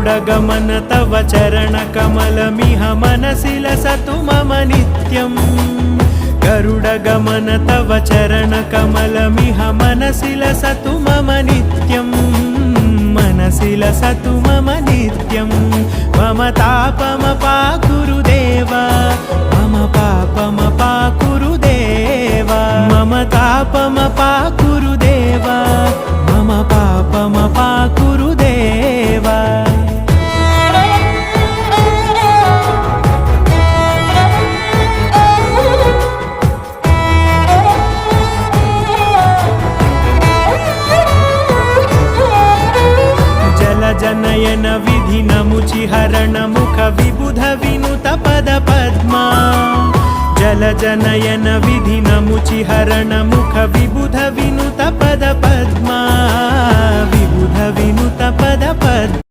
गरुडगमन तव चरणकमलमिह मनसि लसतु मम नित्यम् गरुडगमन तव चरणकमलमिह मनसि लसतु मम नित्यम् मनसि लसतु मम नित्यम् मम तापमपाकुरु देव मम पापमपाकुरु देव मम तापमपाकुरु देव मम पापमपाकुरु देव जनयन विधिनमुचिहरण मुख विबुध विनुत पद पद्मा जलजनयन विधिनमुचिहरण मुख विबुध विनुत पद पद्मा विबुध विनुत पद पद्मा